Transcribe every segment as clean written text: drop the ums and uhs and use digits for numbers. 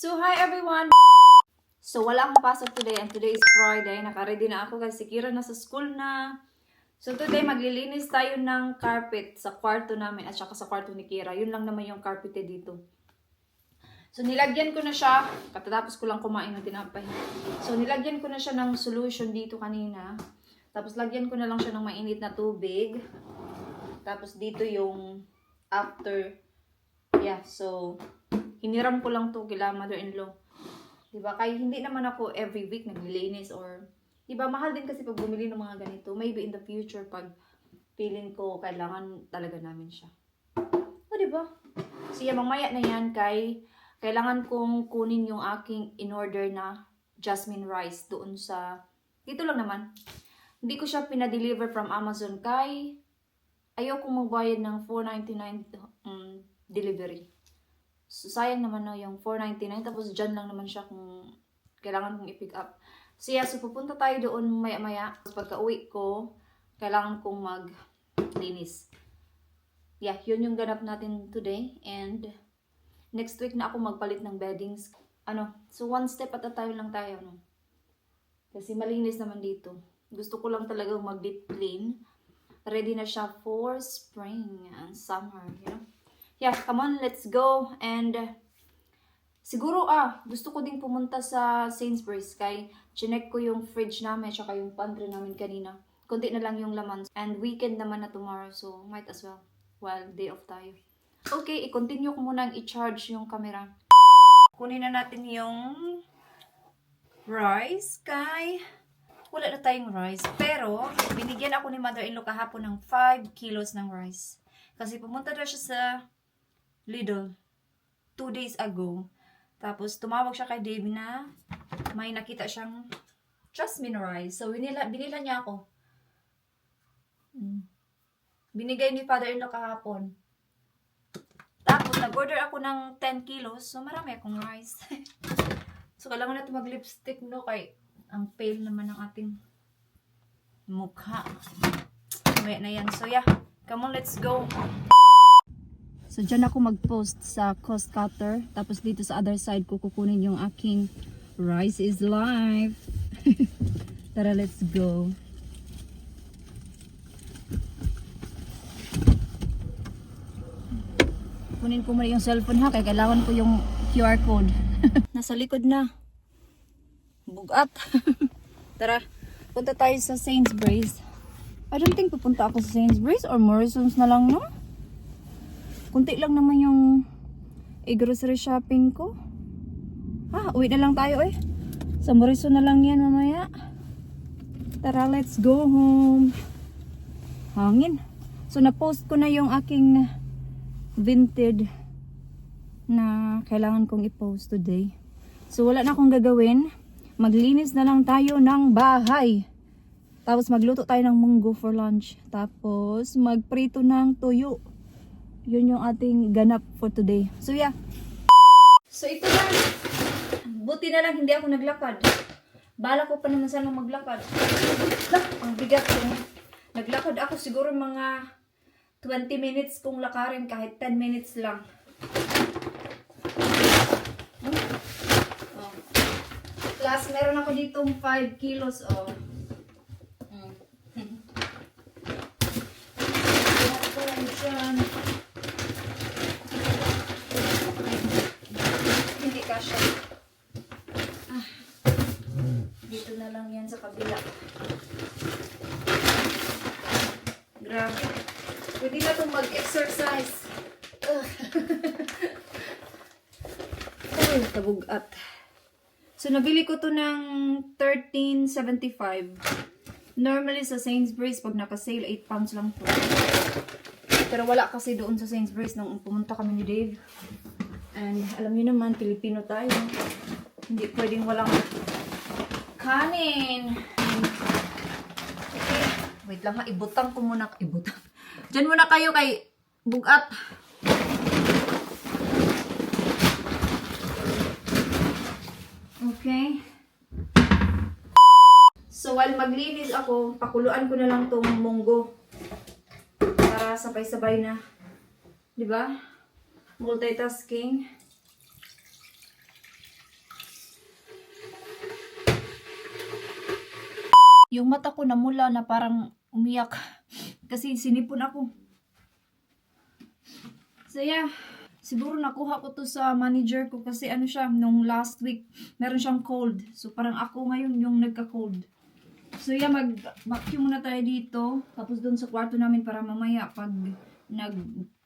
So, hi everyone! So, wala akong pasok today and today is Friday. Naka-ready na ako kasi si Kira nasa school na. So, today maglilinis tayo ng carpet sa kwarto namin at saka sa kwarto ni Kira. Yun lang naman yung carpet dito. So, nilagyan ko na siya. Katatapos ko lang kumain ng tinapay. So, nilagyan ko na siya ng solution dito kanina. Tapos, lagyan ko na lang siya ng mainit na tubig. Tapos, dito yung after. Yeah, so hiniram ko lang to kila mother-in-law. Diba? Kaya hindi naman ako every week naglilinis or diba, mahal din kasi pag bumili ng mga ganito. Maybe in the future pag feeling ko kailangan talaga namin siya. O diba? So mamaya na yan kailangan kong kunin yung aking in-order na jasmine rice doon sa dito lang naman. Hindi ko siya pinadeliver from Amazon ayaw kong magbayad ng $4.99 delivery. So, sayang naman na yung $4.99. Tapos, dyan lang naman siya kung kailangan kong i-pick up. So, yeah. So, pupunta tayo doon maya-maya. Tapos, pagka uwi ko, kailangan kong maglinis. Yeah, yun yung ganap natin today. And, next week na ako magpalit ng beddings. So, one step at a time lang tayo, no? Kasi, malinis naman dito. Gusto ko lang talagang mag-deep clean. Ready na siya for spring and summer, you know? Yeah, come on, let's go. And siguro gusto ko ding pumunta sa Sainsbury's chinek ko yung fridge namin tsaka yung pantry namin kanina. Konti na lang yung laman. And weekend naman na tomorrow, so might as well while day off tayo. Okay, i-continue ko munang i-charge yung camera. Kunin na natin yung rice wala na tayong rice. Pero binigyan ako ni mother-in-law kahapon ng 5 kilos ng rice. Kasi pumunta na siya sa Lidl 2 days ago. Tapos tumawag siya kay Dave na may nakita siyang jasmine rice. So binila niya ako. Binigay ni father-in-law kahapon. Tapos nag-order ako ng 10 kilos. So marami akong rice. So kailangan natin mag-lipstick no kay ang pale naman ng ating mukha. Mamaya na yan. So yeah, come on, let's go. So, dyan ako mag-post sa cost cutter. Tapos dito sa other side ko kukunin yung aking rice is life. Tara, let's go. Kunin ko muna yung cellphone ha. Kaya kailangan ko yung QR code. Nasa likod na. Bugat. Tara, punta tayo sa Sainsbury's. I don't think pupunta ako sa Sainsbury's or Morrisons na lang, no? Kunti lang naman yung grocery shopping ko. Uwi na lang tayo eh. Sa Morrison na lang yan mamaya. Tara, let's go home. Hangin. So, na-post ko na yung aking vintage na kailangan kong i-post today. So, wala na akong gagawin. Maglinis na lang tayo ng bahay. Tapos, magluto tayo ng munggo for lunch. Tapos, magprito ng tuyo. Yun yung ating ganap for today. So yeah. So ito lang. Buti na lang hindi ako naglakad. Bala ko pa naman sana maglakad. Ang bigat ko. Naglakad ako siguro mga 20 minutes kung lakarin kahit 10 minutes lang. Plus meron ako ditong 5 kilos Dito na lang yan sa kabila. Grabe. Pwede na itong mag-exercise. Ay, tabugat. So, nabili ko to ng $13.75. Normally sa Sainsbury's, pag naka-sale, 8 pounds lang to. Pero wala kasi doon sa Sainsbury's nung pumunta kami ni Dave. And alam niyo naman, Pilipino tayo. Hindi pwedeng walang kanin. Okay. Wait lang ha, ibutang ko muna. Ibutang. Diyan muna kayo kay bugat. Okay. So while maglinis ako, pakuluan ko na lang tong munggo. Para sabay-sabay na. Diba? Multitasking. Yung mata ko namula na parang umiyak. Kasi sinipon ako. So yeah, siguro nakuha ko to sa manager ko kasi ano siya, nung last week, meron siyang cold. So parang ako ngayon yung nagka-cold. So yeah, mag-vacuum muna tayo dito. Tapos doon sa kwarto namin para mamaya pag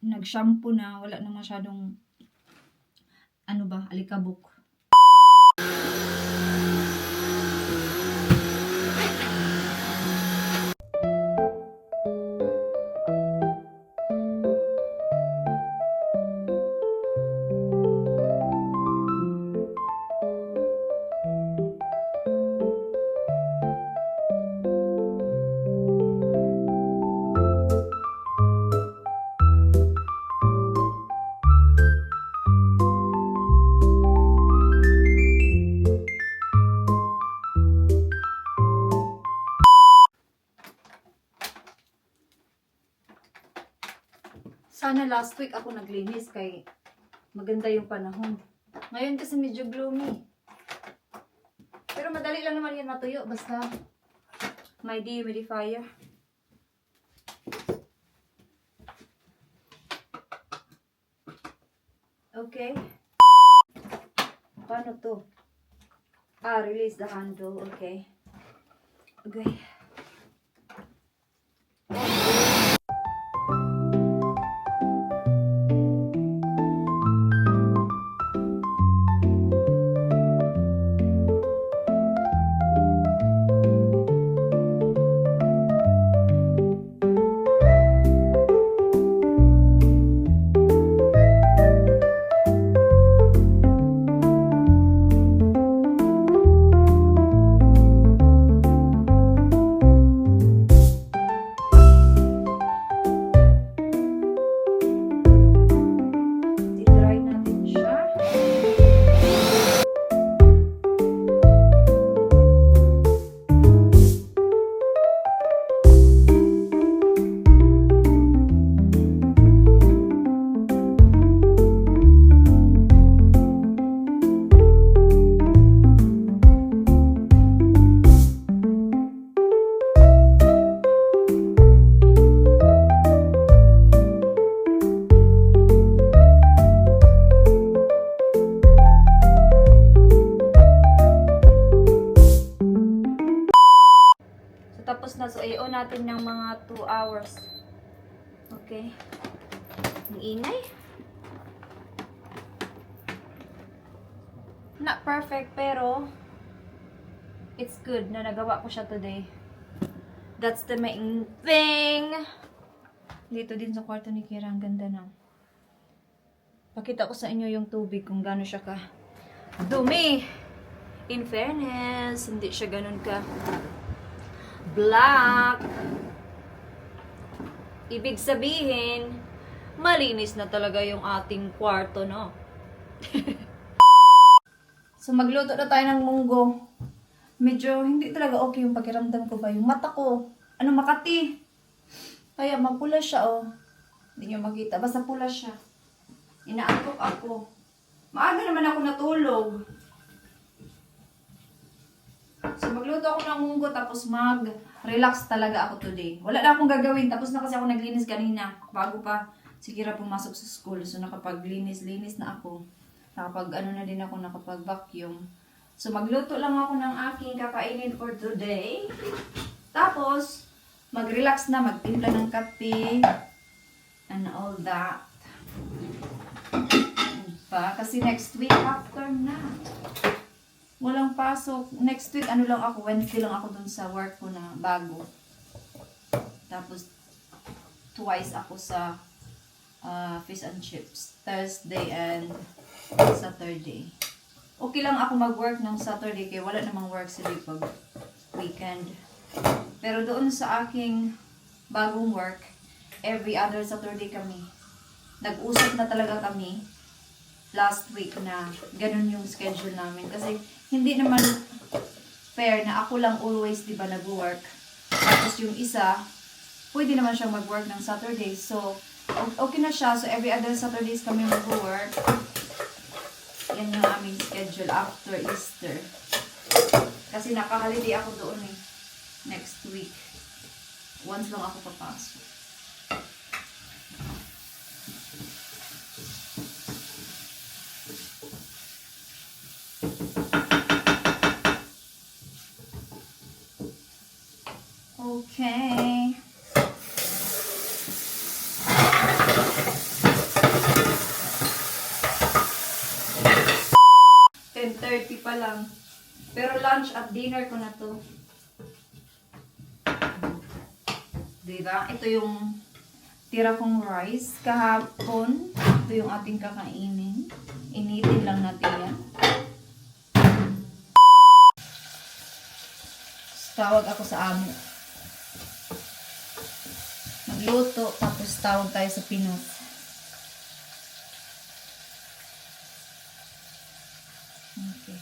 nag-shampoo na, wala na masyadong ano ba, alikabok. Sana last week ako naglinis kay maganda yung panahon. Ngayon kasi medyo gloomy. Pero madali lang naman yan matuyo basta may dehumidifier. Okay. Paano to? Release the handle. Okay. Okay. I-dry natin siya. Tapos na, so i-on natin ng mga 2 hours. Okay. Ang ingay. Not perfect, pero it's good na nagawa ko siya today. That's the main thing. Dito din sa kwarto ni Kira, ang ganda na. Pakita ko sa inyo yung tubig kung gaano siya ka dumi. In fairness, hindi siya ganun ka black. Ibig sabihin, malinis na talaga yung ating kwarto, no? So, magluto na tayo ng munggo. Medyo hindi talaga okay yung pakiramdam ko ba. Yung mata ko, makati. Kaya mapula siya, oh. Hindi nyo makita. Basta pula siya. Inaantok ako. Maaga naman ako natulog. So, magluto ako ng munggo tapos mag-relax talaga ako today. Wala na akong gagawin. Tapos na kasi ako naglinis kanina. Bago pa si Kira pumasok sa school. So, nakapaglinis-linis na ako. Na din ako, nakapag-vacuum. So, magluto lang ako ng aking kakainin for today. Tapos, mag-relax na, magtimpla ng kape. And all that. Kasi next week after na. Walang pasok. Next week, lang ako, Wednesday lang ako dun sa work ko na bago. Tapos, twice ako sa fish and chips. Thursday and Saturday. Okay lang ako mag-work ng Saturday kaya wala namang work sa pag weekend. Pero doon sa aking bagong work, every other Saturday kami. Nag-usap na talaga kami last week na ganun yung schedule namin. Kasi hindi naman fair na ako lang always, di ba, nag-work. Tapos yung isa, pwede naman siyang mag-work ng Saturday. So, okay na siya. So, every other Saturdays kami mag-work. Yan yung aming schedule after Easter. Kasi naka-holiday ako doon eh. next week. Once lang ako papasok. Okay. 10:30 pa lang. Pero lunch at dinner ko na to. Diba? Ito yung tira kong rice kahapon. Ito yung ating kakainin. Initin lang natin yan. Tawag ako sa amo. Magluto, tapos tawag tayo sa Pinos. Okay.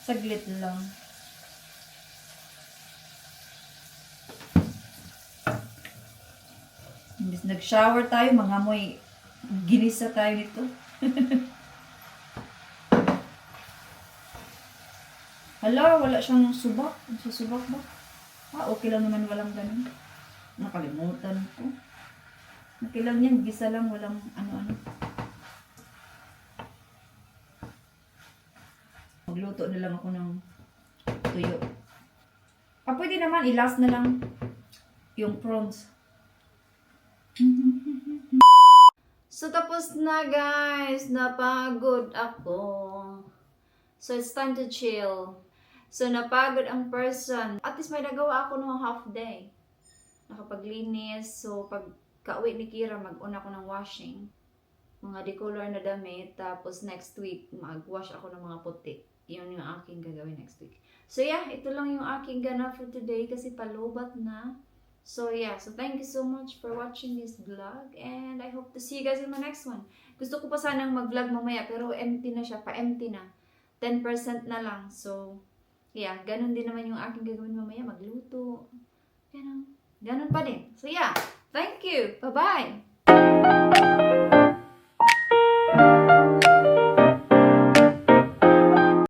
Saglit lang. Imbis nag-shower tayo, mga moy, ginisa tayo nito. Hala, wala siyang subak. Sa subak ba? Okay lang naman, walang ganun. Nakalimutan ko. Okay lang yan, gisa lang, walang ano-ano. Magluto na lang ako ng tuyo. Pwede naman, ilas na lang yung prawns. So, tapos na guys. Napagod ako. So, it's time to chill. So, napagod ang person. At least may nagawa ako ng half day. Nakapaglinis. So, pag kauwi ni Kira, mag-una ko ng washing. Mga decolor na damit. Tapos, next week, mag-wash ako ng mga puti. Yun yung aking gagawin next week. So, yeah. Ito lang yung aking ganap for today kasi palubat na. So, yeah. So, thank you so much for watching this vlog. And I hope to see you guys in my next one. Gusto ko pa sanang mag-vlog mamaya pero empty na siya. Pa-empty na. 10% na lang. So, yeah. Ganun din naman yung aking gagawin mamaya. Magluto. Ganun pa din. So, yeah. Thank you. Bye-bye.